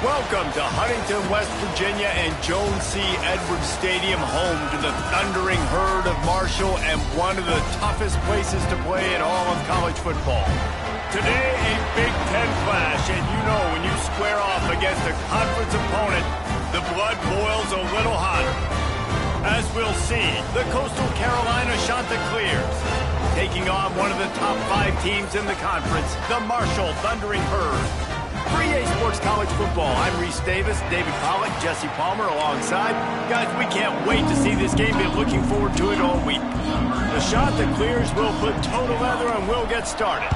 Welcome to Huntington, West Virginia and Jones C. Edwards Stadium, home to the thundering herd of Marshall and one of the toughest places to play in all of college football. Today, a Big Ten clash, and you know when you square off against a conference opponent, the blood boils a little hotter. As we'll see, the Coastal Carolina Chanticleers taking on one of the top 5 teams in the conference, the Marshall Thundering Herd. For EA Sports College Football, I'm Reese Davis, David Pollack, Jesse Palmer alongside. Guys, we can't wait to see this game. Been looking forward to it all week. The Chanticleers will put toe to leather and we'll get started.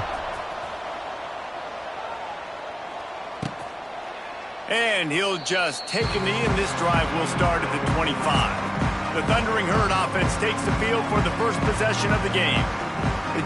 And he'll just take a knee, and this drive will start at the 25. The Thundering Herd offense takes the field for the first possession of the game.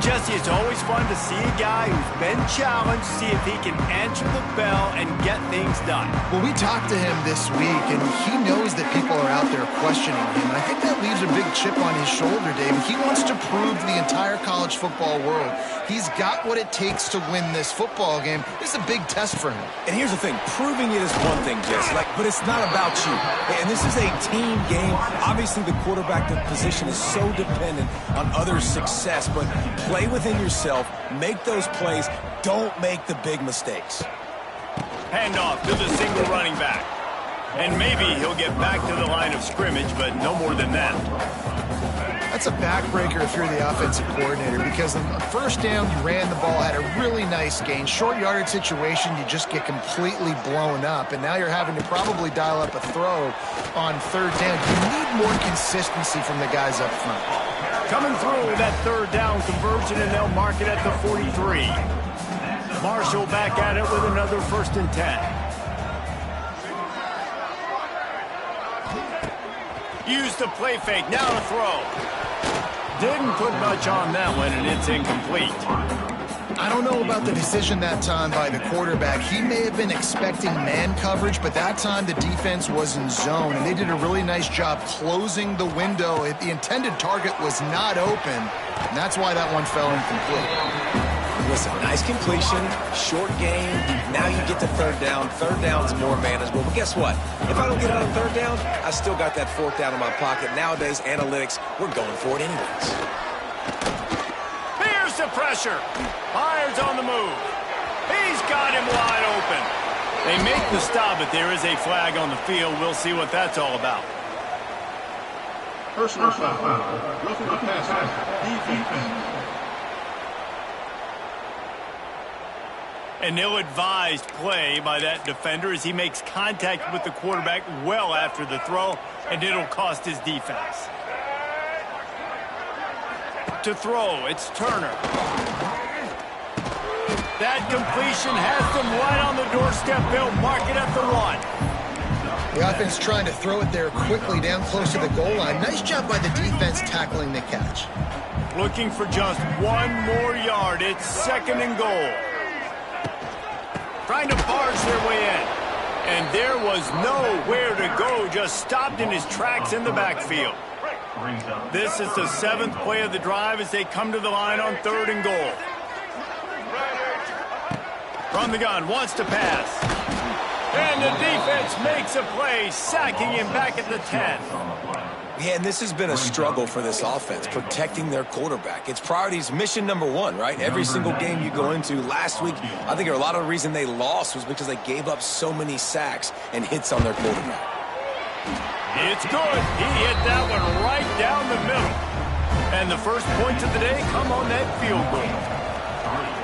Jesse, it's always fun to see a guy who's been challenged, see if he can answer the bell and get things done. Well, we talked to him this week, and he knows that people are out there questioning him. And I think that leaves a big chip on his shoulder, David. He wants to prove to the entire college football world he's got what it takes to win this football game. This is a big test for him. And here's the thing. Proving it is one thing, Jesse, but it's not about you. And this is a team game. Obviously, the quarterback position is so dependent on others' success, but play within yourself, make those plays, don't make the big mistakes. Handoff to the single running back. And maybe he'll get back to the line of scrimmage, but no more than that. That's a backbreaker if you're the offensive coordinator, because on the first down, you ran the ball, had a really nice gain. Short yardage situation, you just get completely blown up, and now you're having to probably dial up a throw on third down. You need more consistency from the guys up front. Coming through that third down conversion, and they'll mark it at the 43. Marshall back at it with another 1st and 10. Use the play fake, now to throw. Didn't put much on that one, and it's incomplete. I don't know about the decision that time by the quarterback. He may have been expecting man coverage, but that time the defense was in zone, and they did a really nice job closing the window. The intended target was not open, and that's why that one fell incomplete. Listen, nice completion, short game. Now you get to third down. Third down's more manageable. But guess what? If I don't get it on third down, I still got that 4th down in my pocket. Nowadays, analytics, we're going for it anyways. Here's the pressure. Myers on the move. He's got him wide open. They make the stop, but there is a flag on the field. We'll see what that's all about. Personal foul. Roughing the passer. Defense. An ill-advised play by that defender as he makes contact with the quarterback well after the throw, and it'll cost his defense. To throw, it's Turner. That completion has them right on the doorstep. They'll mark it at the 1. The offense trying to throw it there quickly down close to the goal line. Nice job by the defense tackling the catch. Looking for just 1 more yard. It's 2nd and goal. Trying to barge their way in. And there was nowhere to go, just stopped in his tracks in the backfield. This is the 7th play of the drive as they come to the line on 3rd and goal. From the gun, wants to pass. And the defense makes a play, sacking him back at the 10. Yeah, and this has been a struggle for this offense, protecting their quarterback. It's priorities, mission number 1, right? Every single game you go into. Last week, I think a lot of the reason they lost was because they gave up so many sacks and hits on their quarterback. It's good. He hit that one right down the middle. And the first points of the day come on that field goal.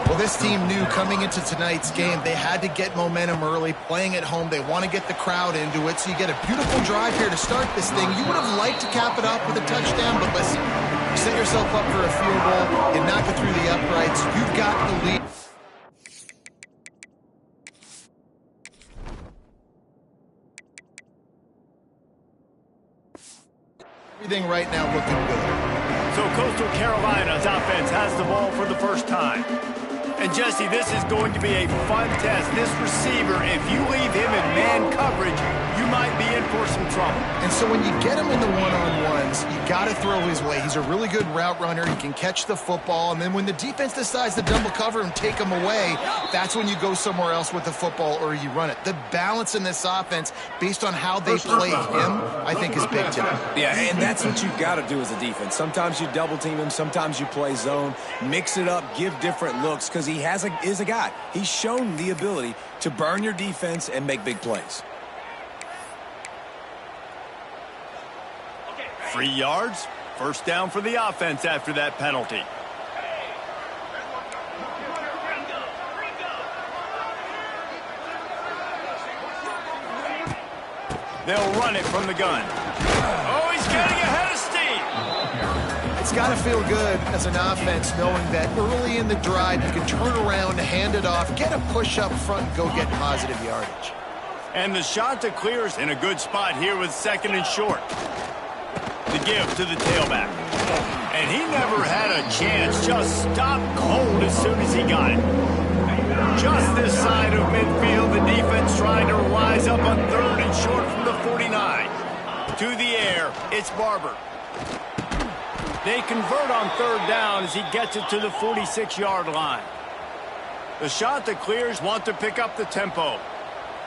Well, this team knew coming into tonight's game they had to get momentum early, playing at home. They want to get the crowd into it, so you get a beautiful drive here to start this thing. You would have liked to cap it off with a touchdown, but listen, you set yourself up for a field goal, you knock it through the uprights, you've got the lead. Everything right now looking good. So Coastal Carolina's offense has the ball for the first time. And Jesse, this is going to be a fun test. This receiver, if you leave him in man coverage, you might be in for some trouble. And so when you get him in the one-on-ones, you got to throw his way. He's a really good route runner. He can catch the football. And then when the defense decides to double cover and take him away, that's when you go somewhere else with the football or you run it. The balance in this offense, based on how they play him, I think is big today. Yeah, and that's what you've got to do as a defense. Sometimes you double team him. Sometimes you play zone. Mix it up. Give different looks because he is a guy. He's shown the ability to burn your defense and make big plays. 3 yards, first down for the offense after that penalty. They'll run it from the gun. Oh, he's getting ahead of steam. It's got to feel good as an offense knowing that early in the drive you can turn around, hand it off, get a push up front, and go get positive yardage. And the shot to clear is in a good spot here with 2nd and short. The give to the tailback. And he never had a chance. Just stopped cold as soon as he got it. Just this side of midfield, the defense trying to rise up on 3rd and short from the 49. To the air, it's Barber. They convert on 3rd down as he gets it to the 46-yard line. The shot that clears want to pick up the tempo.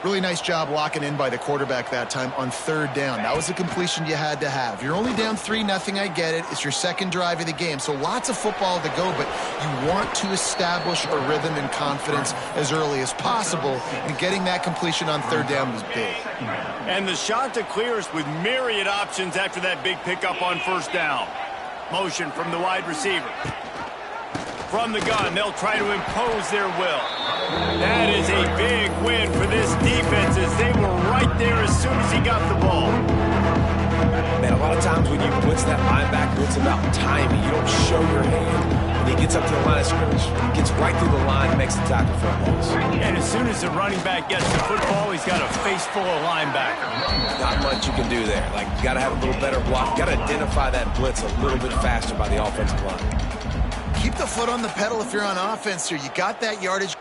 Really nice job locking in by the quarterback that time on 3rd down. That was the completion you had to have. You're only down 3-0, I get it. It's your 2nd drive of the game, so lots of football to go, but you want to establish a rhythm and confidence as early as possible, and getting that completion on 3rd down was big. And the shot to clears with myriad options after that big pickup on 1st down. Motion from the wide receiver. From the gun, they'll try to impose their will. That is a big win for this defense as they were right there as soon as he got the ball. Man, a lot of times when you blitz that linebacker, it's about timing. You don't show your hand. When he gets up to the line of scrimmage, he gets right through the line and makes the tackle for a loss. And as soon as the running back gets the football, he's got a face full of linebackers. Not much you can do there. Like, you got to have a little better block. You got to identify that blitz a little bit faster by the offensive line. Keep the foot on the pedal if you're on offense here. You got that yardage.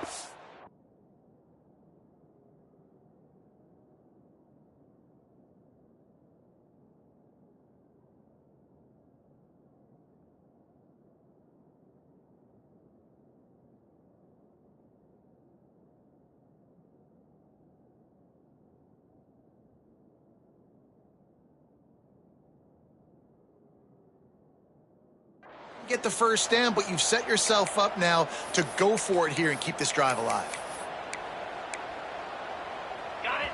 Get the 1st down, but you've set yourself up now to go for it here and keep this drive alive.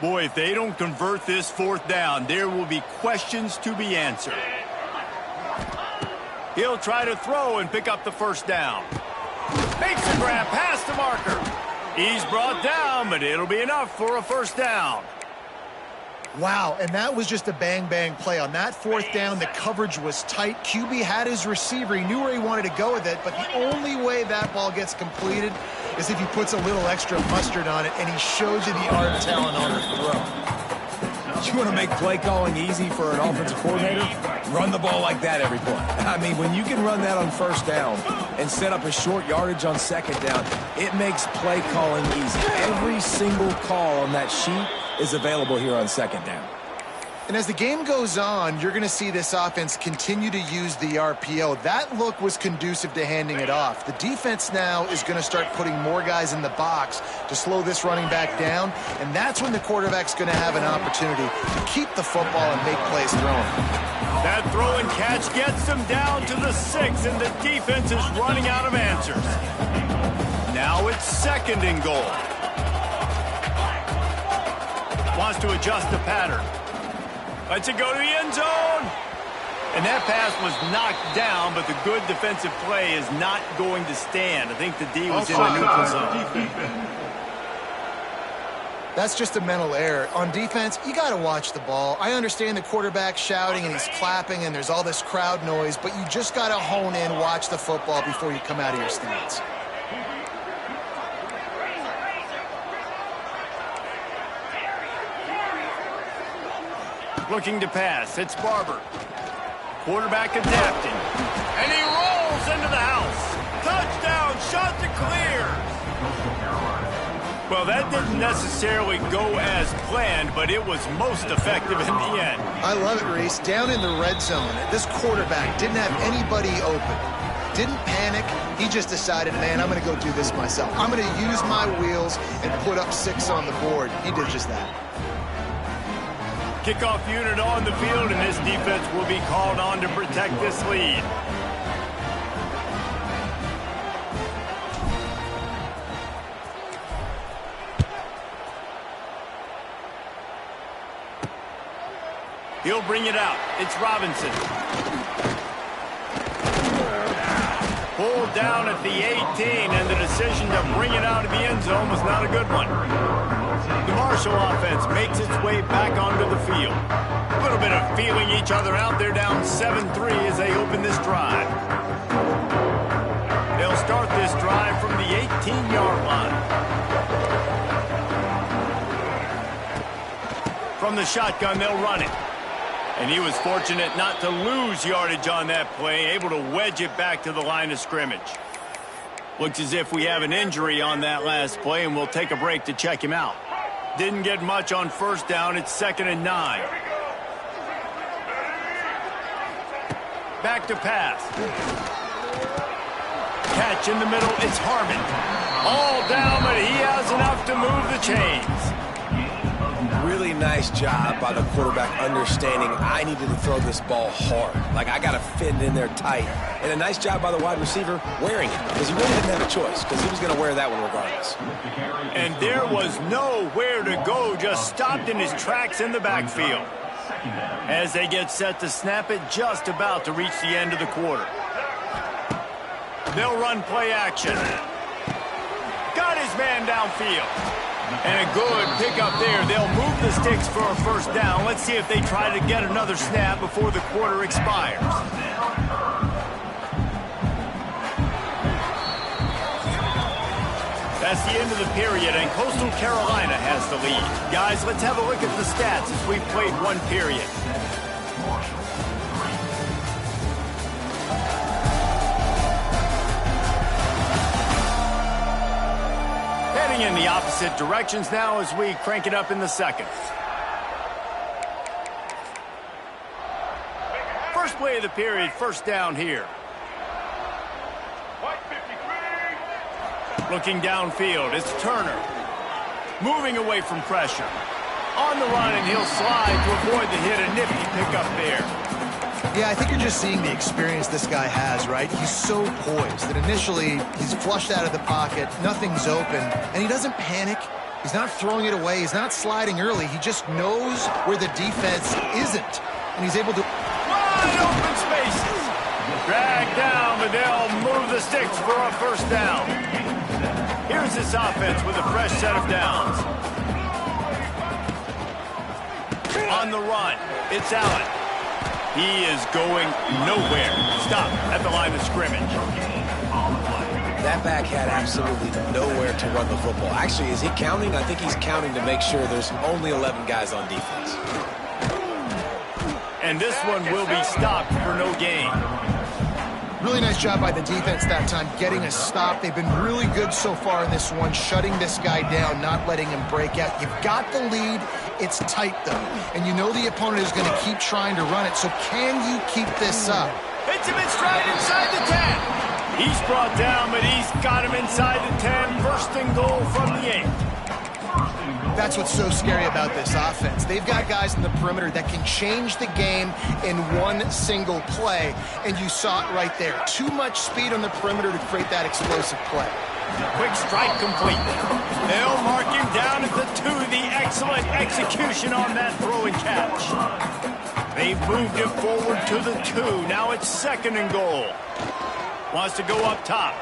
Boy, if they don't convert this 4th down, there will be questions to be answered. He'll try to throw and pick up the 1st down. Makes a grab past the marker. He's brought down, but it'll be enough for a 1st down. Wow, and that was just a bang-bang play. On that 4th down, the coverage was tight. QB had his receiver. He knew where he wanted to go with it, but the only way that ball gets completed is if he puts a little extra mustard on it, and he shows you the arm talent on the throw. You want to make play calling easy for an offensive coordinator? Run the ball like that every play. I mean, when you can run that on 1st down and set up a short yardage on 2nd down, it makes play calling easy. Every single call on that sheet is available here on 2nd down. And as the game goes on, you're going to see this offense continue to use the RPO. That look was conducive to handing it off. The defense now is going to start putting more guys in the box to slow this running back down, and that's when the quarterback's going to have an opportunity to keep the football and make plays throwing. That throw and catch gets them down to the 6, and the defense is running out of answers. Now it's 2nd and goal. Wants to adjust the pattern. Lets it go to the end zone. And that pass was knocked down, but the good defensive play is not going to stand. I think the D was in the neutral zone. That's just a mental error. On defense, you got to watch the ball. I understand the quarterback shouting and he's clapping and there's all this crowd noise, but you just got to hone in, watch the football before you come out of your stance. Looking to pass. It's Barber. Quarterback adapting. And he rolls into the house. Touchdown, shot to clear. Well, that didn't necessarily go as planned, but it was most effective in the end. I love it, Reese. Down in the red zone, this quarterback didn't have anybody open. Didn't panic. He just decided, man, I'm going to go do this myself. I'm going to use my wheels and put up 6 on the board. He did just that. Kickoff unit on the field, and this defense will be called on to protect this lead. He'll bring it out. It's Robinson. Pulled down at the 18, and the decision to bring it out of the end zone was not a good one. The Marshall offense makes its way back onto the field. A little bit of feeling each other out. They're down 7-3 as they open this drive. They'll start this drive from the 18-yard line. From the shotgun, they'll run it. And he was fortunate not to lose yardage on that play, able to wedge it back to the line of scrimmage. Looks as if we have an injury on that last play, and we'll take a break to check him out. Didn't get much on first down. It's 2nd and 9. Back to pass. Catch in the middle. It's Harmon. All down, but he has enough to move the chains. Really nice job by the quarterback understanding I needed to throw this ball hard. Like, I got to fit it in there tight. And a nice job by the wide receiver wearing it, because he really didn't have a choice, because he was going to wear that one regardless. And there was nowhere to go, just stopped in his tracks in the backfield. As they get set to snap it, just about to reach the end of the quarter. They'll run play action. Got his man downfield. And a good pickup there. They'll move the sticks for a first down. Let's see if they try to get another snap before the quarter expires. That's the end of the period, and Coastal Carolina has the lead. Guys, let's have a look at the stats as we've played one period. In the opposite directions now as we crank it up in the second. First play of the period, first down here. Looking downfield, it's Turner. Moving away from pressure. On the run, and he'll slide to avoid the hit. A nifty pickup there. Yeah, I think you're just seeing the experience this guy has, right? He's so poised that initially he's flushed out of the pocket, nothing's open, and he doesn't panic. He's not throwing it away. He's not sliding early. He just knows where the defense isn't, and he's able to... Wide open spaces. Dragged down, but they'll move the sticks for a first down. Here's this offense with a fresh set of downs. On the run, it's Allen. He is going nowhere. Stop at the line of scrimmage. That back had absolutely nowhere to run the football. Actually, is he counting? I think he's counting to make sure there's only 11 guys on defense. And this one will be stopped for no gain. Really nice job by the defense that time, getting a stop. They've been really good so far in this one, shutting this guy down, not letting him break out. You've got the lead. It's tight, though. And you know the opponent is going to keep trying to run it. So can you keep this up? Hits him in stride inside the 10. He's brought down, but he's got him inside the 10. First and goal from the 8. That's what's so scary about this offense. They've got guys in the perimeter that can change the game in one single play, and you saw it right there. Too much speed on the perimeter to create that explosive play. Quick strike complete. They'll mark him down at the 2. The excellent execution on that throw and catch. They've moved it forward to the 2. Now it's 2nd and goal. Wants to go up top.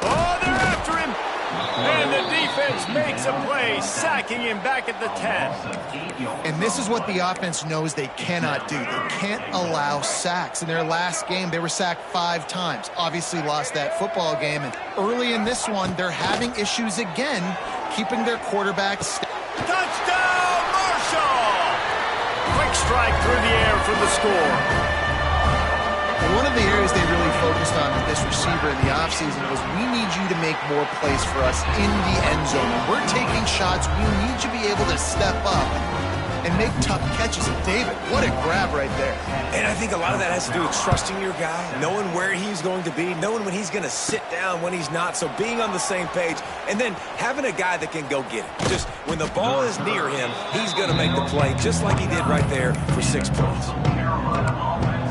Oh, they're after him. And the defense makes a play, sacking him back at the 10. And this is what the offense knows they cannot do. They can't allow sacks. In their last game, they were sacked 5 times. Obviously lost that football game. And early in this one, they're having issues again, keeping their quarterbacks. Touchdown, Marshall! Quick strike through the air for the score. One of the areas they really focus focused on with this receiver in the offseason was, we need you to make more plays for us in the end zone. When we're taking shots, we need you to be able to step up and make tough catches. And David, what a grab right there. And I think a lot of that has to do with trusting your guy, knowing where he's going to be, knowing when he's going to sit down, when he's not, so being on the same page, and then having a guy that can go get it. Just when the ball is near him, he's going to make the play, just like he did right there for 6 points.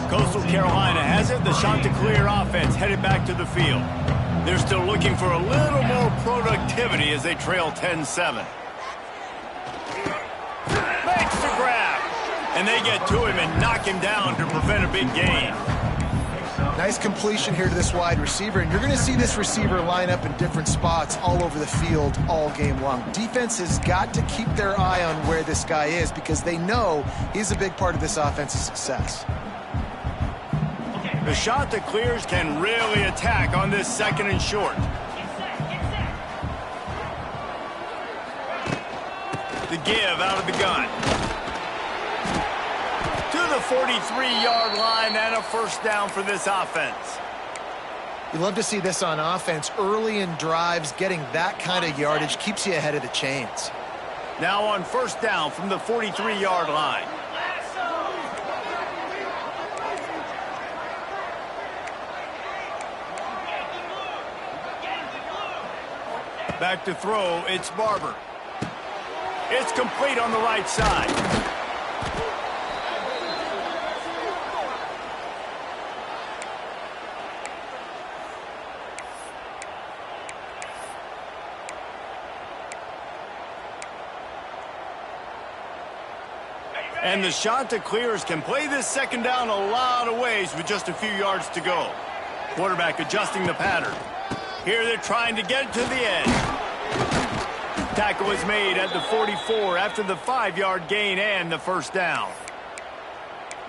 Coastal Carolina has it. The Chanticleer offense headed back to the field. They're still looking for a little more productivity as they trail 10-7. Makes the grab. And they get to him and knock him down to prevent a big gain. Nice completion here to this wide receiver, and you're going to see this receiver line up in different spots all over the field all game long. Defense has got to keep their eye on where this guy is because they know he's a big part of this offense's success. The Chanticleers can really attack on this 2nd and short. The give out of the gun. To the 43-yard line and a first down for this offense. You love to see this on offense. Early in drives, getting that kind of yardage keeps you ahead of the chains. Now on first down from the 43-yard line. Back to throw, it's Barber. It's complete on the right side. And the Chanticleers can play this 2nd down a lot of ways with just a few yards to go. Quarterback adjusting the pattern. Here they're trying to get to the edge. Tackle is made at the 44 after the 5-yard gain and the first down.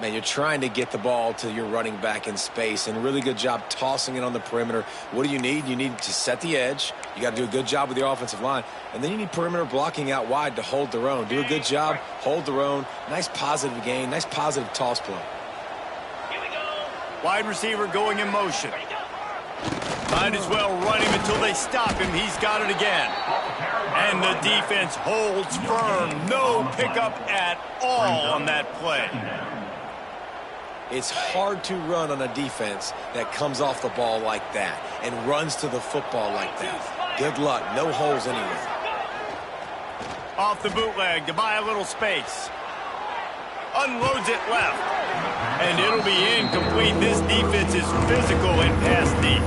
Man, you're trying to get the ball to your running back in space, and really good job tossing it on the perimeter. What do you need? You need to set the edge. You got to do a good job with your offensive line, and then you need perimeter blocking out wide to hold their own. Do a good job, hold their own. Nice positive gain, nice positive toss play. Wide receiver going in motion. Might as well run him until they stop him. He's got it again. And the defense holds firm. No pickup at all on that play. It's hard to run on a defense that comes off the ball like that and runs to the football like that. Good luck. No holes anywhere. Off the bootleg to buy a little space. Unloads it left. And it'll be incomplete. This defense is physical and pass deep.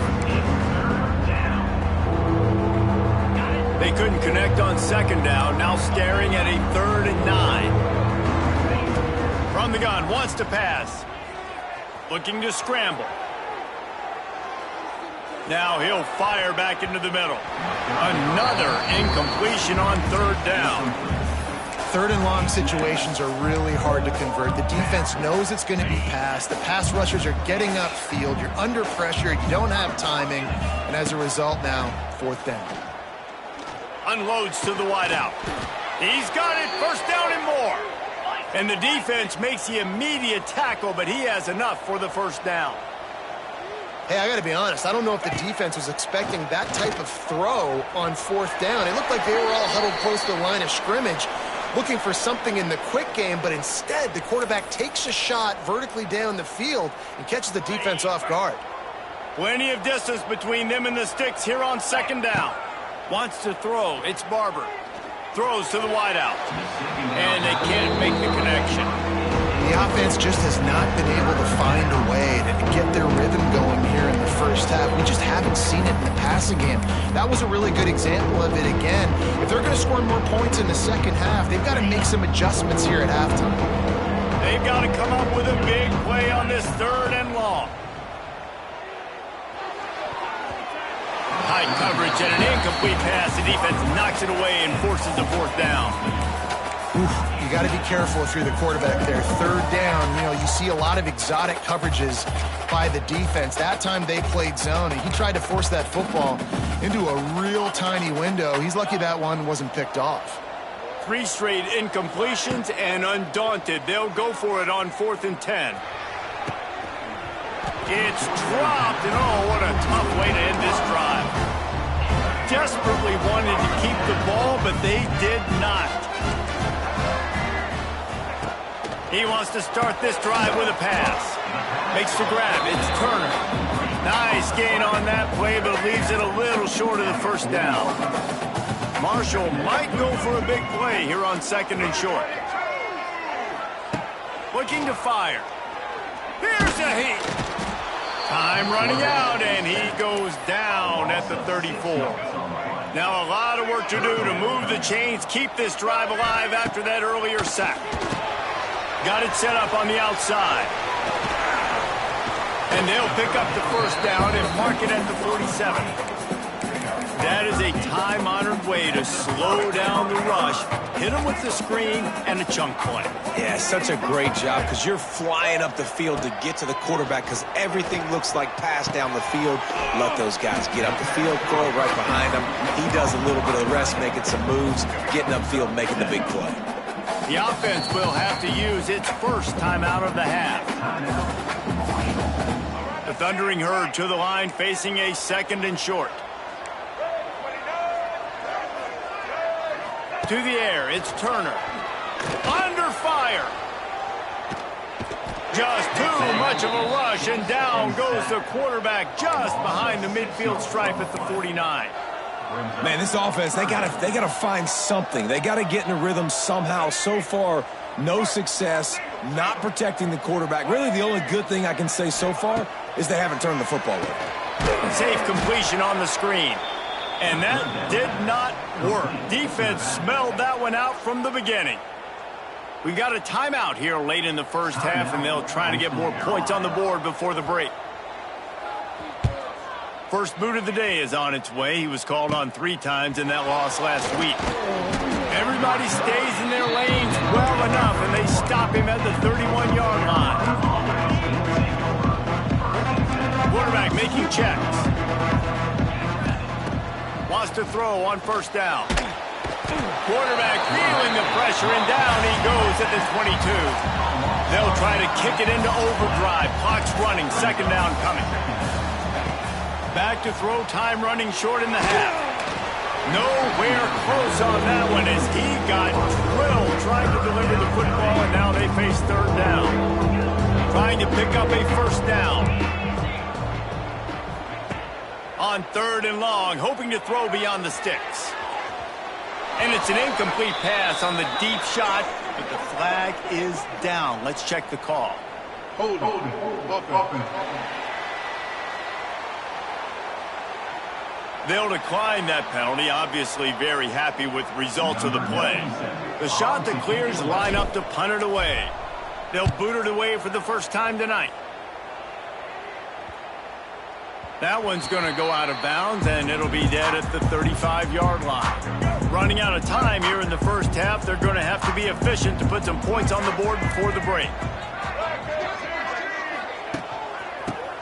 They couldn't connect on 2nd down. Now staring at a 3rd and 9. From the gun, wants to pass. Looking to scramble. Now he'll fire back into the middle. Another incompletion on 3rd down. 3rd and long situations are really hard to convert. The defense knows it's going to be passed. The pass rushers are getting upfield. You're under pressure. You don't have timing. And as a result now, 4th down. Unloads to the wideout. He's got it. First down and more. And the defense makes the immediate tackle, but he has enough for the first down. Hey, I got to be honest. I don't know if the defense was expecting that type of throw on 4th down. It looked like they were all huddled close to the line of scrimmage, looking for something in the quick game, but instead the quarterback takes a shot vertically down the field and catches the defense off guard. Plenty of distance between them and the sticks here on 2nd down. Wants to throw. It's Barber. Throws to the wideout. And they can't make the connection. The offense just has not been able to find a way to get their rhythm going here in the first half. We just haven't seen it in the passing game. That was a really good example of it again. If they're going to score more points in the 2nd half, they've got to make some adjustments here at halftime. They've got to come up with a big play on this 3rd and long. High coverage and an incomplete pass. The defense knocks it away and forces the 4th down. You got to be careful if you're the quarterback there. 3rd down, you know, you see a lot of exotic coverages by the defense. That time they played zone, and he tried to force that football into a real tiny window. He's lucky that one wasn't picked off. 3 straight incompletions, and undaunted, they'll go for it on 4th and 10. It's dropped, and oh, what a tough way to end this drive. Desperately wanted to keep the ball, but they did not. He wants to start this drive with a pass. Makes the grab. It's Turner. Nice gain on that play, but leaves it a little short of the first down. Marshall might go for a big play here on 2nd and short. Looking to fire. Here's a heat. Time running out, and he goes down at the 34. Now a lot of work to do to move the chains, keep this drive alive after that earlier sack. Got it set up on the outside. And they'll pick up the first down and mark it at the 47. That is a time-honored way to slow down the rush, hit them with the screen, and a chunk play. Yeah, such a great job because you're flying up the field to get to the quarterback because everything looks like pass down the field. Let those guys get up the field, throw it right behind him. He does a little bit of the rest, making some moves, getting upfield, making the big play. The offense will have to use its first timeout of the half. The Thundering Herd to the line, facing a 2nd and short. To the air, it's Turner. Under fire. Just too much of a rush, and down goes the quarterback just behind the midfield stripe at the 49. Man, this offense, they gotta find something. They gotta get in a rhythm somehow. So far, no success, not protecting the quarterback. Really, the only good thing I can say so far is they haven't turned the football over. Safe completion on the screen. And that did not work. Defense smelled that one out from the beginning. We've got a timeout here late in the first half, and they'll try to get more points on the board before the break. First boot of the day is on its way. He was called on 3 times in that loss last week. Everybody stays in their lanes well enough, and they stop him at the 31-yard line. Quarterback making checks. Wants to throw on first down. Quarterback feeling the pressure, and down he goes at the 22. They'll try to kick it into overdrive. Clock's running. 2nd down coming. Back to throw, time running short in the half. Nowhere close on that one as he got drilled trying to deliver the football, and now they face 3rd down. Trying to pick up a first down. On 3rd and long, hoping to throw beyond the sticks. And it's an incomplete pass on the deep shot, but the flag is down. Let's check the call. Hold on. They'll decline that penalty, obviously very happy with results of the play. The shot that clears line up to punt it away. They'll boot it away for the first time tonight. That one's going to go out of bounds, and it'll be dead at the 35-yard line. Running out of time here in the first half, they're going to have to be efficient to put some points on the board before the break.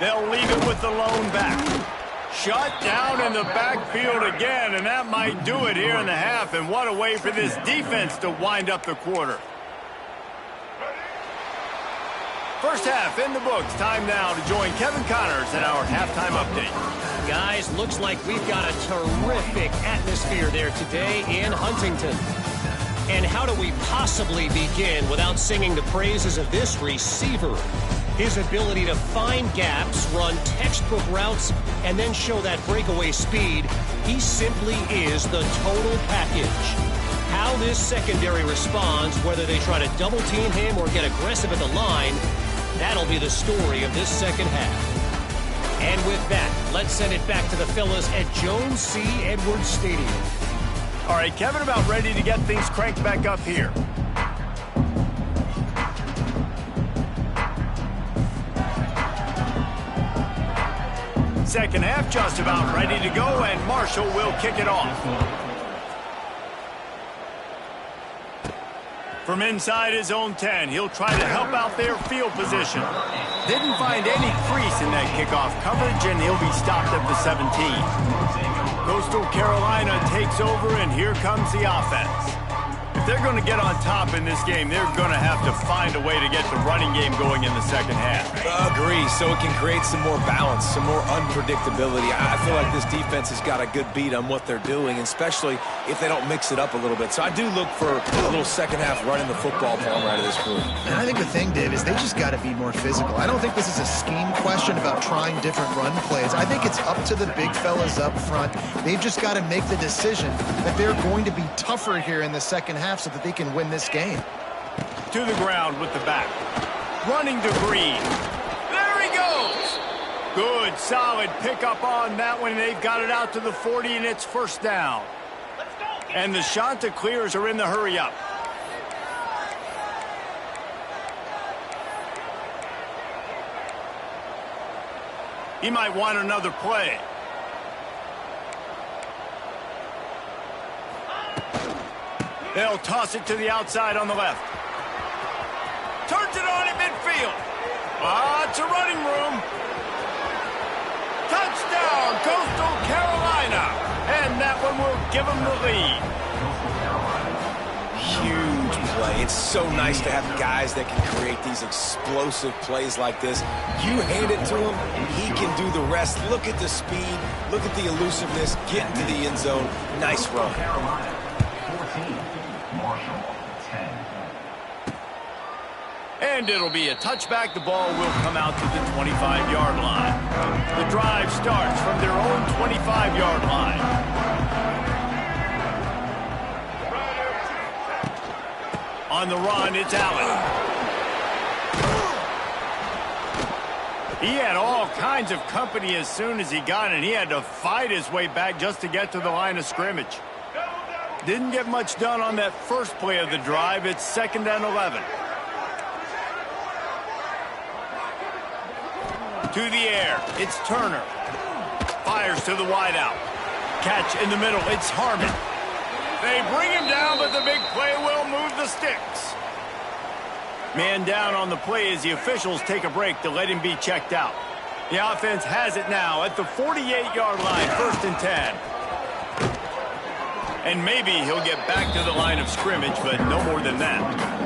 They'll leave it with the lone back. Shut down in the backfield again, and that might do it here in the half. And what a way for this defense to wind up the quarter. First half in the books. Time now to join Kevin Connors in our halftime update. Guys, looks like we've got a terrific atmosphere there today in Huntington. And how do we possibly begin without singing the praises of this receiver? His ability to find gaps, run textbook routes, and then show that breakaway speed. He simply is the total package. How this secondary responds, whether they try to double-team him or get aggressive at the line, that'll be the story of this second half. And with that, let's send it back to the fellas at Jones C. Edwards Stadium. All right, Kevin, about ready to get things cranked back up here. Second half just about ready to go, and Marshall will kick it off. From inside his own 10, he'll try to help out their field position. Didn't find any crease in that kickoff coverage, and he'll be stopped at the 17. Coastal Carolina takes over, and here comes the offense. If they're going to get on top in this game, they're going to have to find a way to get the running game going in the second half. Agree, so it can create some more balance, some more unpredictability. I feel like this defense has got a good beat on what they're doing, especially if they don't mix it up a little bit. So I do look for a little second half running the football ball right out of this group. And I think the thing, Dave, is they just got to be more physical. I don't think this is a scheme question about trying different run plays. I think it's up to the big fellas up front. They've just got to make the decision that they're going to be tougher here in the second half so that they can win this game. To the ground with the back. Running to Green. There he goes. Good, solid pickup on that one. They've got it out to the 40, and it's first down. And the Chanticleers are in the hurry-up. He might want another play. They'll toss it to the outside on the left. Turns it on at midfield. Lots of running room. Touchdown, Coastal Carolina. And that one will give them the lead. Huge play. It's so nice to have guys that can create these explosive plays like this. You hand it to him, he can do the rest. Look at the speed. Look at the elusiveness. Get into the end zone. Nice run. And it'll be a touchback. The ball will come out to the 25-yard line. The drive starts from their own 25-yard line. On the run, it's Allen. He had all kinds of company as soon as he got it. He had to fight his way back just to get to the line of scrimmage. Didn't get much done on that first play of the drive. It's 2nd and 11. To the air, it's Turner. Fires to the wideout. Catch in the middle, it's Harmon. They bring him down, but the big play will move the sticks. Man down on the play as the officials take a break to let him be checked out. The offense has it now at the 48-yard line, 1st and 10. And maybe he'll get back to the line of scrimmage, but no more than that.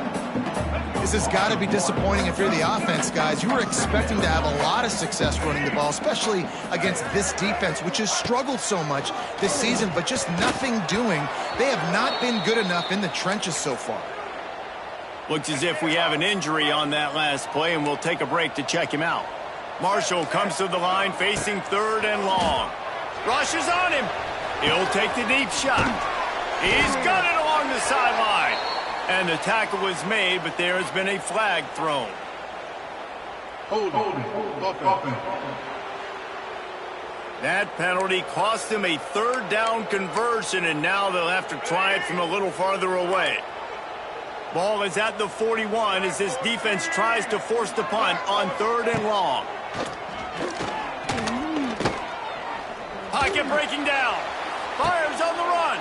This has got to be disappointing if you're the offense, guys. You were expecting to have a lot of success running the ball, especially against this defense, which has struggled so much this season, but just nothing doing. They have not been good enough in the trenches so far. Looks as if we have an injury on that last play, and we'll take a break to check him out. Marshall comes to the line facing 3rd and long. Rushes on him. He'll take the deep shot. He's got it along the sideline. And the tackle was made, but there has been a flag thrown. That penalty cost him a 3rd down conversion, and now they'll have to try it from a little farther away. Ball is at the 41 as this defense tries to force the punt on 3rd and long. Pocket breaking down. Fires on the run.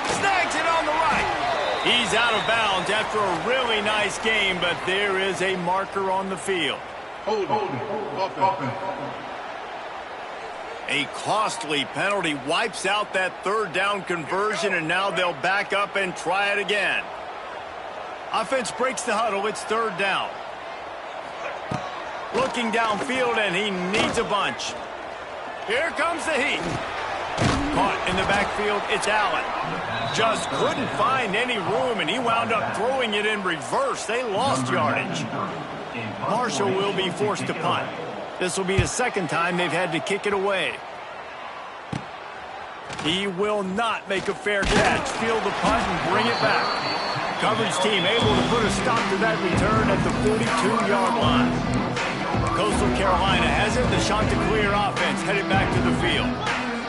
Snags it on the right. He's out of bounds after a really nice game, but there is a marker on the field. A costly penalty wipes out that 3rd down conversion, and now they'll back up and try it again. Offense breaks the huddle. It's 3rd down. Looking downfield, and he needs a bunch. Here comes the heat. Caught in the backfield, it's Allen. Just couldn't find any room, and he wound up throwing it in reverse. They lost yardage. Marshall will be forced to punt. This will be the 2nd time they've had to kick it away. He will not make a fair catch. Field the punt and bring it back. Coverage team able to put a stop to that return at the 42-yard line. Coastal Carolina has it. The Chanticleer offense headed back to the field.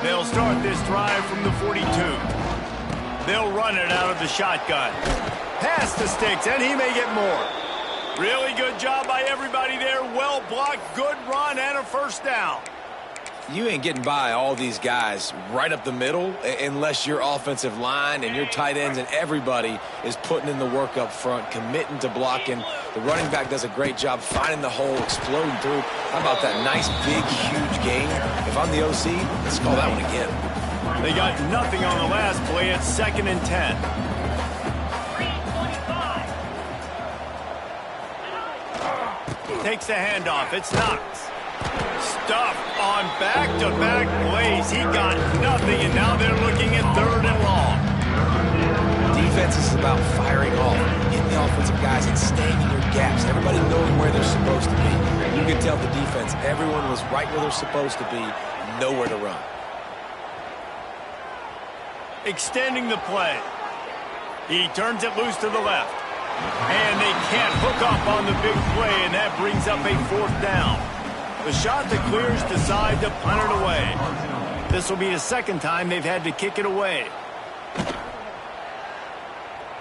They'll start this drive from the 42. They'll run it out of the shotgun. Past the sticks, and he may get more. Really good job by everybody there. Well blocked, good run, and a 1st down. You ain't getting by all these guys right up the middle unless your offensive line and your tight ends and everybody is putting in the work up front, committing to blocking. The running back does a great job finding the hole, exploding through. How about that nice, big, huge gain? If I'm the OC, let's call that one again. They got nothing on the last play. It's 2nd and 10. Takes the handoff. It's Knox. Stuffed on back-to-back plays. He got nothing, and now they're looking at 3rd and long. Defense is about firing off, hitting the offensive guys, and staying in your gaps. Everybody knowing where they're supposed to be. You can tell the defense, everyone was right where they're supposed to be, nowhere to run. Extending the play. He turns it loose to the left. And they can't hook up on the big play, and that brings up a 4th down. The shot that clears decide to punt it away. This will be the 2nd time they've had to kick it away.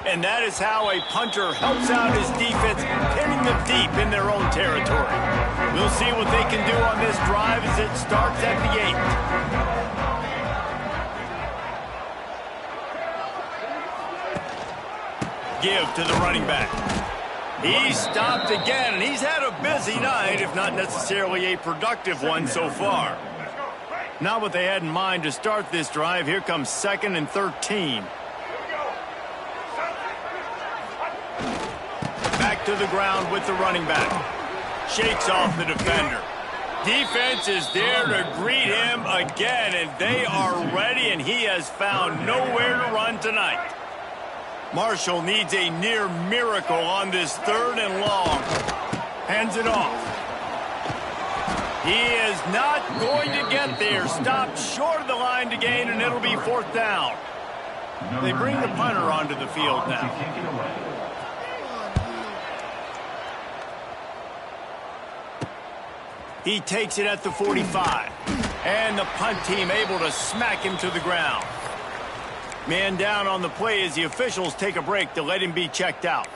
And that is how a punter helps out his defense, hitting them deep in their own territory. We'll see what they can do on this drive as it starts at the 8. Give to the running back. He stopped again, and he's had a busy night, if not necessarily a productive one so far. Not what they had in mind to start this drive. Here comes 2nd and 13. Back to the ground with the running back. Shakes off the defender. Defense is there to greet him again, and they are ready, and he has found nowhere to run tonight. Marshall needs a near miracle on this 3rd and long. Hands it off. He is not going to get there. Stopped short of the line to gain, and it'll be 4th down. They bring the punter onto the field now. He takes it at the 45. And the punt team able to smack him to the ground. Man down on the play as the officials take a break to let him be checked out.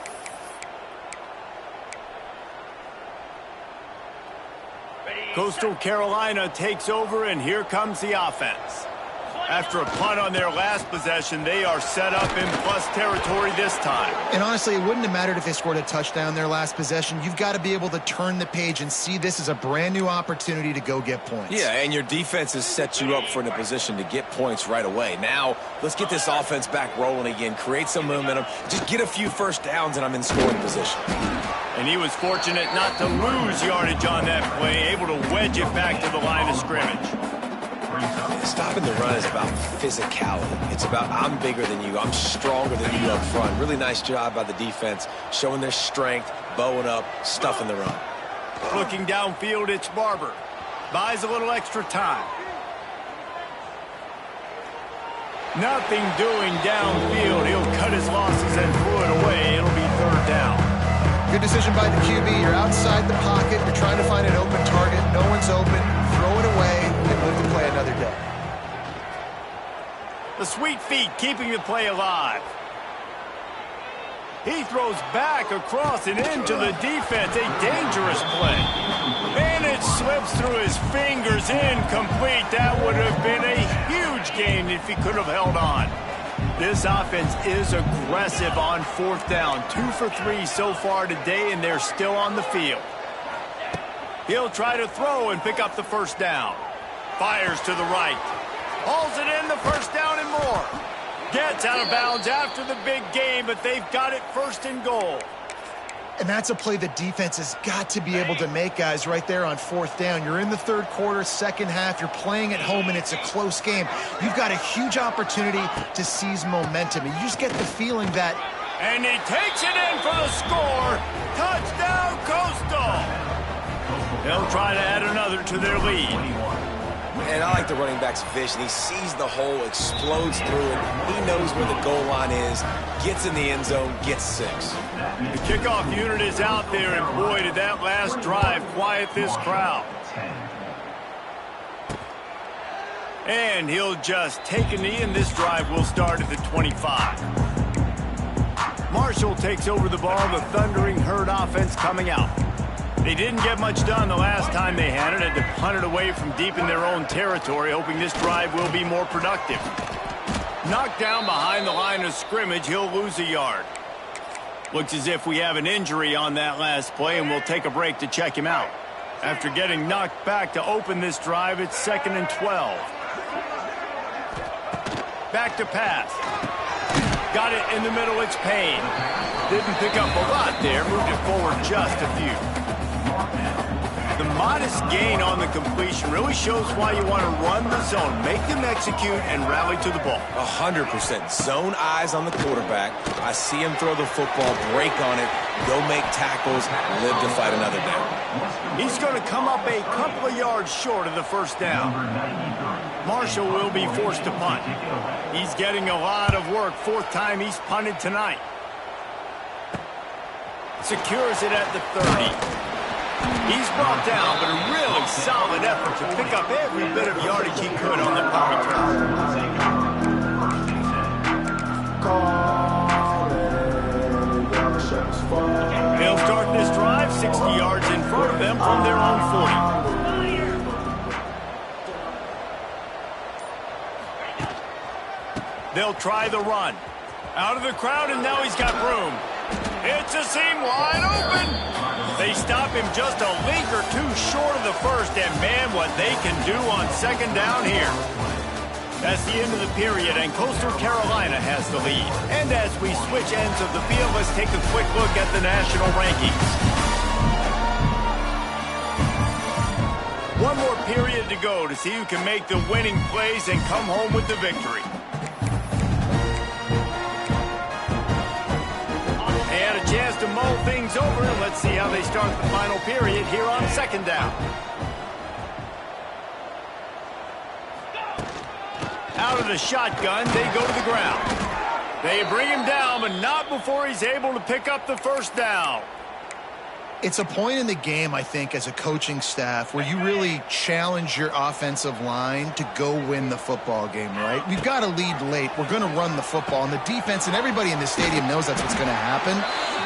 Coastal Carolina takes over, and here comes the offense. After a punt on their last possession, they are set up in plus territory this time. And honestly, it wouldn't have mattered if they scored a touchdown their last possession. You've got to be able to turn the page and see this as a brand new opportunity to go get points. Yeah, and your defense has set you up for in a position to get points right away. Now, let's get this offense back rolling again, create some momentum, just get a few first downs, and I'm in scoring position. And he was fortunate not to lose yardage on that play, able to wedge it back to the line of scrimmage. Stopping the run is about physicality. It's about I'm bigger than you, I'm stronger than you up front. Really nice job by the defense, showing their strength, bowing up, stuffing the run. Looking downfield, it's Barber. Buys a little extra time. Nothing doing downfield. He'll cut his losses and throw it away. It'll be 3rd down. Good decision by the QB. You're outside the pocket. You're trying to find an open target. No one's open. Throw it away and move the play another day. The sweet feet keeping the play alive. He throws back across and into the defense. A dangerous play. And it slips through his fingers. Incomplete. That would have been a huge gain if he could have held on. This offense is aggressive on 4th down. 2 for 3 so far today, and they're still on the field. He'll try to throw and pick up the 1st down. Fires to the right. Hauls it in, the 1st down and more. Gets out of bounds after the big game, but they've got it 1st and goal. And that's a play the defense has got to be able to make, guys, right there on 4th down. You're in the 3rd quarter, 2nd half. You're playing at home, and it's a close game. You've got a huge opportunity to seize momentum. And you just get the feeling that... And he takes it in for the score. Touchdown, Coastal. They'll try to add another to their lead. And I like the running back's vision. He sees the hole, explodes through it. He knows where the goal line is, gets in the end zone, gets 6. The kickoff unit is out there, and boy, did that last drive quiet this crowd. And he'll just take a knee, and this drive will start at the 25. Marshall takes over the ball, the thundering herd offense coming out. They didn't get much done the last time they had it. Had to punt it away from deep in their own territory, hoping this drive will be more productive. Knocked down behind the line of scrimmage, he'll lose a yard. Looks as if we have an injury on that last play, and we'll take a break to check him out. After getting knocked back to open this drive, it's 2nd and 12. Back to pass. Got it in the middle, it's Payne. Didn't pick up a lot there, moved it forward just a few. The modest gain on the completion really shows why you want to run the zone, make them execute, and rally to the ball. 100%. Zone eyes on the quarterback. I see him throw the football, break on it, go make tackles, live to fight another down. He's going to come up a couple of yards short of the first down. Marshall will be forced to punt. He's getting a lot of work. Fourth time he's punted tonight. Secures it at the 30. He's brought down, but a really solid effort to pick up every bit of yardage he could on the punt return. They'll start this drive 60 yards in front of them from their own 40. They'll try the run. Out of the crowd, and now he's got room. It's a seam wide open. They stop him just a link or two short of the first, and man, what they can do on second down here. That's the end of the period, and Coastal Carolina has the lead. And as we switch ends of the field, let's take a quick look at the national rankings. One more period to go to see who can make the winning plays and come home with the victory. Chance to mull things over, and let's see how they start the final period here on second down. Out of the shotgun, they go to the ground. They bring him down, but not before he's able to pick up the first down. It's a point in the game, I think, as a coaching staff where you really challenge your offensive line to go win the football game, right? We've got to lead late. We're going to run the football, and the defense and everybody in the stadium knows that's what's going to happen.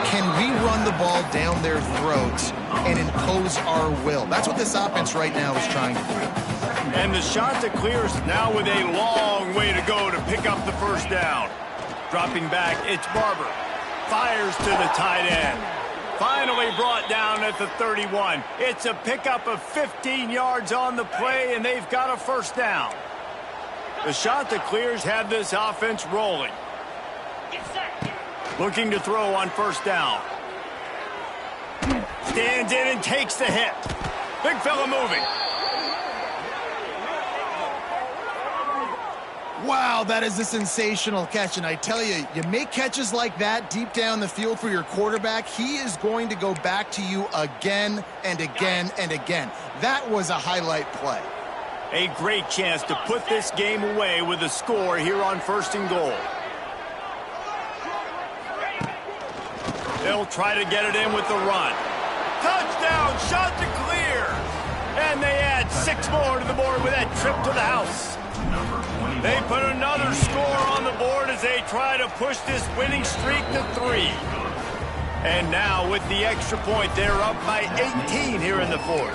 Can we run the ball down their throats and impose our will? That's what this offense right now is trying to do. And the shot to clears now with a long way to go to pick up the first down. Dropping back, it's Barber. Fires to the tight end. Finally brought down at the 31. It's a pickup of 15 yards on the play, and they've got a first down. The shot that clears had this offense rolling. Looking to throw on first down. Stands in and takes the hit. Big fella moving. Wow, that is a sensational catch, and I tell you, you make catches like that deep down the field for your quarterback, he is going to go back to you again and again and again. That was a highlight play. A great chance to put this game away with a score here on first and goal. They'll try to get it in with the run. Touchdown, shot to clear. And they add 6 more to the board with that trip to the house. They put another score on the board as they try to push this winning streak to 3. And now with the extra point, they're up by 18 here in the fourth.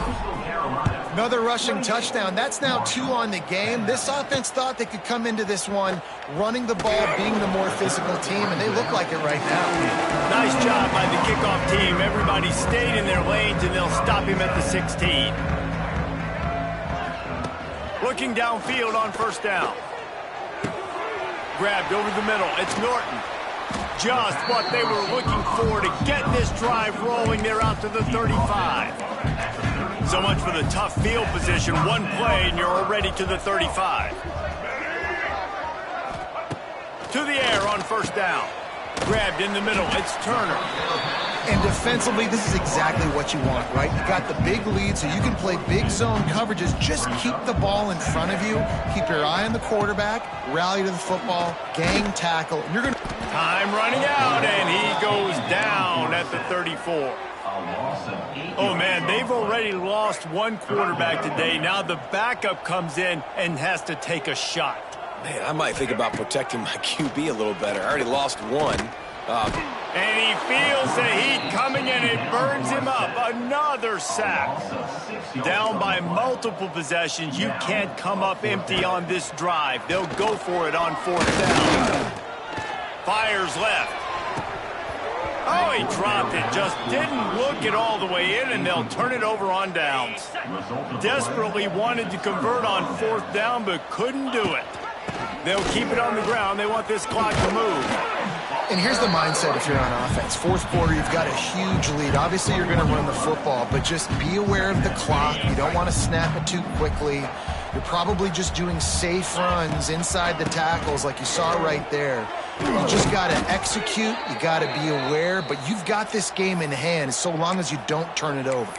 Another rushing touchdown. That's now 2 on the game. This offense thought they could come into this one running the ball, being the more physical team, and they look like it right now. Nice job by the kickoff team. Everybody stayed in their lanes, and they'll stop him at the 16. Looking downfield on first down. Grabbed over the middle. It's Norton. Just what they were looking for to get this drive rolling. They're out to the 35. So much for the tough field position. One play, and you're already to the 35. To the air on first down. Grabbed in the middle. It's Turner. And defensively, this is exactly what you want, right? You got the big lead, so you can play big zone coverages. Just keep the ball in front of you. Keep your eye on the quarterback. Rally to the football. Gang tackle. And you're going to... Time running out, and he goes down at the 34. Oh, man, they've already lost one quarterback today. Now the backup comes in and has to take a shot. Man, I might think about protecting my QB a little better. I already lost one. And he feels the heat coming, and it burns him up. Another sack. Down by multiple possessions. You can't come up empty on this drive. They'll go for it on fourth down. Fires left. Oh, he dropped it. Just didn't look it all the way in, and they'll turn it over on downs. Desperately wanted to convert on fourth down, but couldn't do it. They'll keep it on the ground. They want this clock to move. And here's the mindset if you're on offense. Fourth quarter, you've got a huge lead. Obviously, you're going to run the football, but just be aware of the clock. You don't want to snap it too quickly. You're probably just doing safe runs inside the tackles like you saw right there. You just got to execute. You got to be aware, but you've got this game in hand so long as you don't turn it over.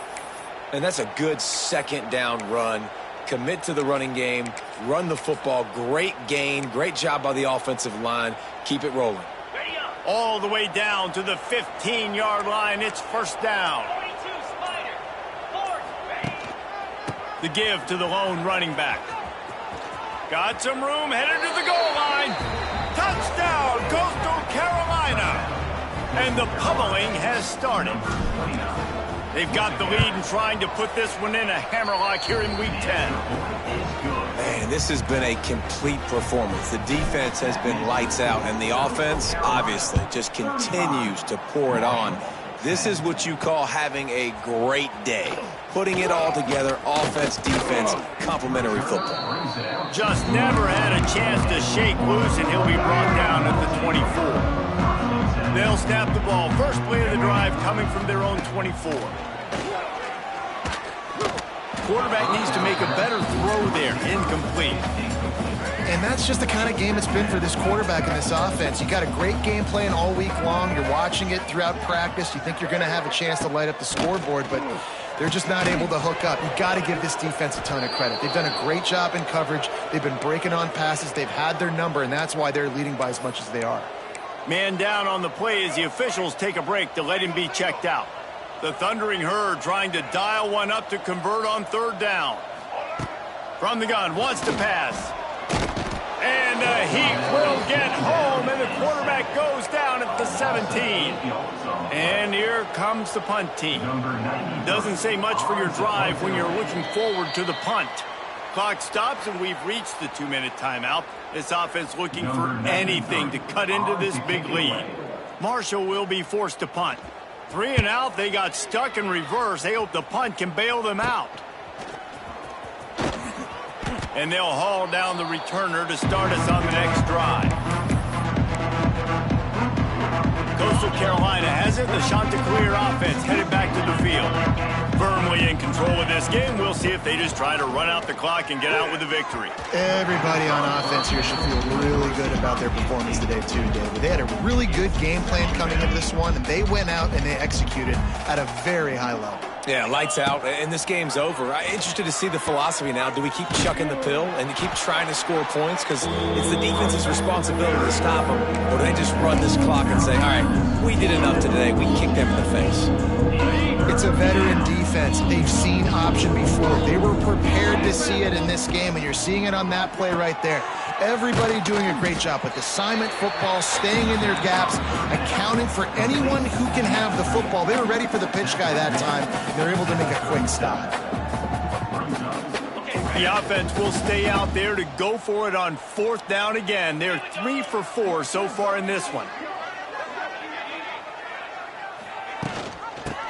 And that's a good second down run. Commit to the running game, run the football. Great gain, great job by the offensive line. Keep it rolling. All the way down to the 15-yard line. It's first down. The give to the lone running back. Got some room, headed to the goal line. Touchdown, Coastal Carolina. And the pummeling has started. They've got the lead and trying to put this one in a hammerlock here in Week 10. Man, this has been a complete performance. The defense has been lights out, and the offense, obviously, just continues to pour it on. This is what you call having a great day. Putting it all together, offense, defense, complementary football. Just never had a chance to shake loose, and he'll be brought down at the 24. They'll snap the ball. First play of the drive coming from their own 24. Quarterback needs to make a better throw there. Incomplete. And that's just the kind of game it's been for this quarterback in this offense. You got a great game plan all week long. You're watching it throughout practice. You think you're going to have a chance to light up the scoreboard, but they're just not able to hook up. You've got to give this defense a ton of credit. They've done a great job in coverage. They've been breaking on passes. They've had their number, and that's why they're leading by as much as they are. Man down on the play as the officials take a break to let him be checked out. The Thundering Herd trying to dial one up to convert on third down. From the gun, wants to pass. And he will get home, and the quarterback goes down at the 17. And here comes the punt team. Doesn't say much for your drive when you're looking forward to the punt. Clock stops, and we've reached the 2-minute timeout. This offense looking for anything to cut into this big lead. Marshall will be forced to punt. 3 and out, they got stuck in reverse. They hope the punt can bail them out. And they'll haul down the returner to start us on the next drive. Coastal Carolina has it. The Chanticleer offense headed back to the field. Firmly in control of this game. We'll see if they just try to run out the clock and get out with a victory. Everybody on offense here should feel really good about their performance today too, David. They had a really good game plan coming into this one, and they went out and they executed at a very high level. Yeah, lights out, and this game's over. I'm interested to see the philosophy now. Do we keep chucking the pill and keep trying to score points? Because it's the defense's responsibility to stop them. Or do they just run this clock and say, all right, we did enough today. We kicked them in the face. It's a veteran defense. They've seen option before. They were prepared to see it in this game, and you're seeing it on that play right there. Everybody doing a great job with assignment football, staying in their gaps, accounting for anyone who can have the football. They were ready for the pitch guy that time. They're able to make a quick stop. The offense will stay out there to go for it on fourth down again. They're 3 for 4 so far in this one.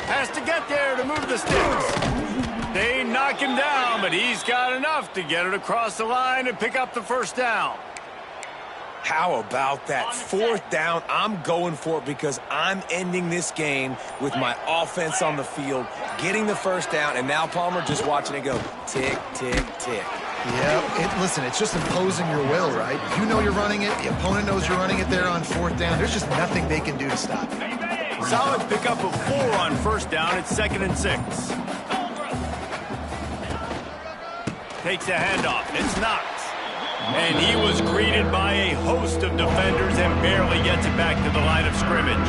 Has to get there to move the sticks. They knock him down, but he's got enough to get it across the line and pick up the first down. How about that? Fourth down, I'm going for it because I'm ending this game with my offense on the field, getting the first down, and now Palmer just watching it go tick, tick, tick. Yeah, listen, it's just imposing your will, right? You know you're running it. The opponent knows you're running it there on fourth down. There's just nothing they can do to stop it. Solid pickup of 4 on first down. It's 2nd and 6. Takes a handoff. It's Knox. And he was greeted by a host of defenders and barely gets it back to the line of scrimmage.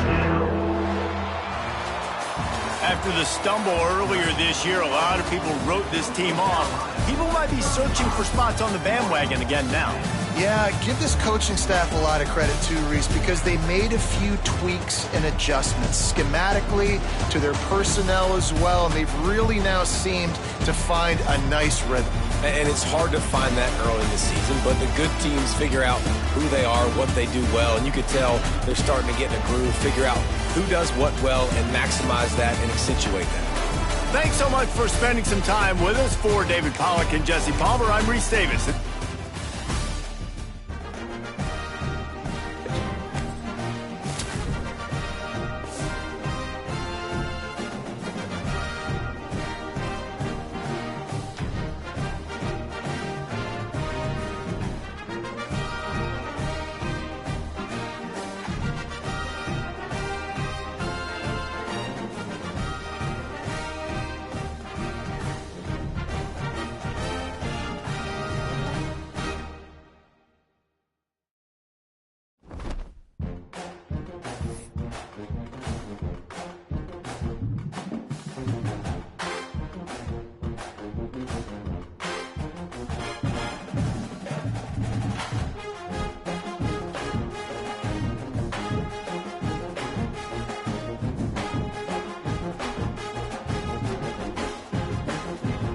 After the stumble earlier this year, a lot of people wrote this team off. People might be searching for spots on the bandwagon again now. Yeah, give this coaching staff a lot of credit too, Reese, because they made a few tweaks and adjustments schematically to their personnel as well, and they've really now seemed to find a nice rhythm. And it's hard to find that early in the season, but the good teams figure out who they are, what they do well, and you could tell they're starting to get in a groove, figure out who does what well, and maximize that and accentuate that. Thanks so much for spending some time with us. For David Pollack and Jesse Palmer, I'm Reese Davis.